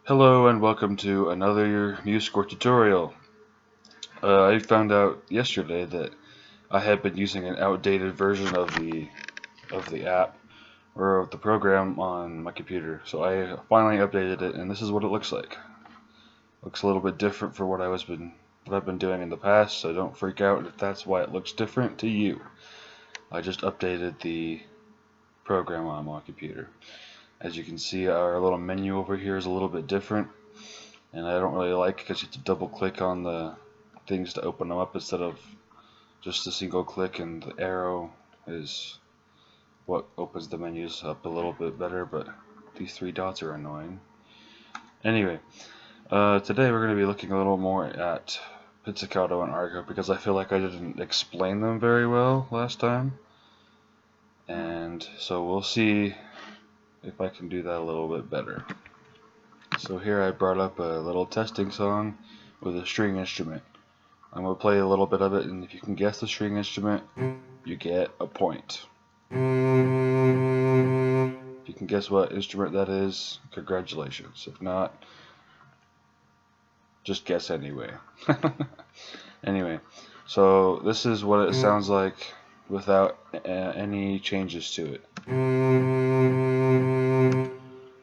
Hello and welcome to another Musescore tutorial. I found out yesterday that I had been using an outdated version of the app or of the program on my computer. So I finally updated it, and this is what it looks like. Looks a little bit different for what I've been doing in the past. So don't freak out if that's why it looks different to you. I just updated the program on my computer. As you can see, our little menu over here is a little bit different, and I don't really like because you have to double click on the things to open them up instead of just a single click, and the arrow is what opens the menus up a little bit better, but these three dots are annoying. Anyway, today we're going to be looking a little more at Pizzicato and Arco because I feel like I didn't explain them very well last time, and so we'll see if I can do that a little bit better. So here I brought up a little testing song with a string instrument. I'm going to play a little bit of it, and if you can guess the string instrument, you get a point. If you can guess what instrument that is, congratulations. If not, just guess anyway. Anyway, so this is what it sounds like without any changes to it.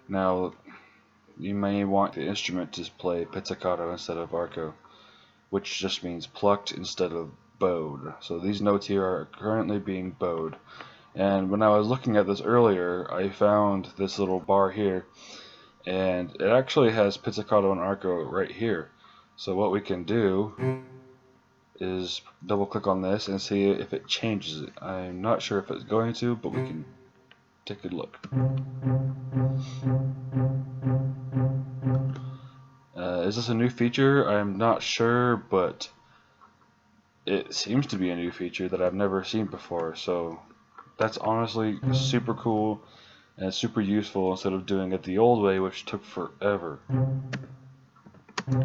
Now, you may want the instrument to play pizzicato instead of arco, which just means plucked instead of bowed. So these notes here are currently being bowed. And when I was looking at this earlier, I found this little bar here, and it actually has pizzicato and arco right here. So what we can do is double click on this and see if it changes it. I'm not sure if it's going to, but we can take a look. Is this a new feature? I'm not sure, but it seems to be a new feature that I've never seen before, so that's honestly super cool and super useful instead of doing it the old way, which took forever. We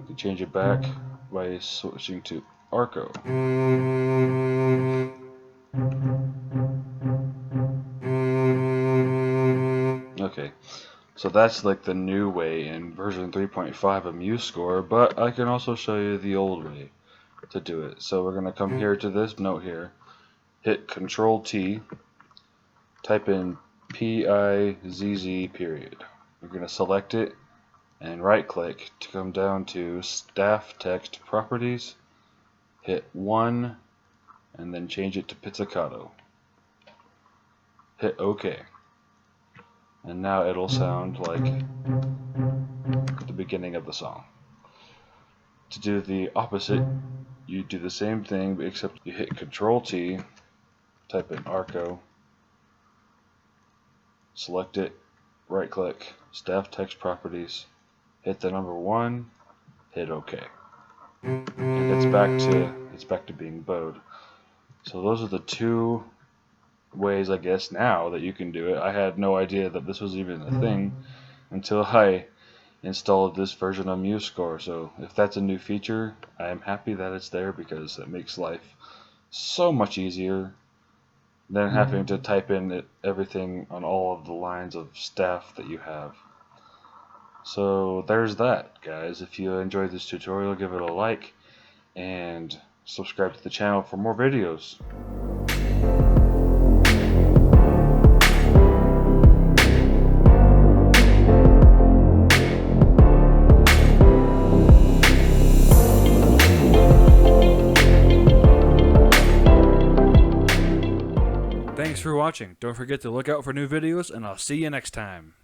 can change it back by switching to Arco. Okay, so that's like the new way in version 3.5 of Musescore, but I can also show you the old way to do it. So we're going to come here to this note here, hit Control T, type in P-I-Z-Z period. We're going to select it and right click to come down to Staff Text Properties, hit 1, and then change it to pizzicato. Hit OK. And now it'll sound like the beginning of the song. To do the opposite, you do the same thing, except you hit Control T, type in Arco, select it, right click, Staff Text Properties, hit the number 1, hit OK. And it's back to being bowed. So those are the two ways, I guess, now that you can do it. I had no idea that this was even a thing until I installed this version of Musescore. So if that's a new feature, I am happy that it's there because it makes life so much easier than having to type in everything on all of the lines of staff that you have. So there's that, guys. If you enjoyed this tutorial, give it a like and subscribe to the channel for more videos. Thanks for watching. Don't forget to look out for new videos, and I'll see you next time.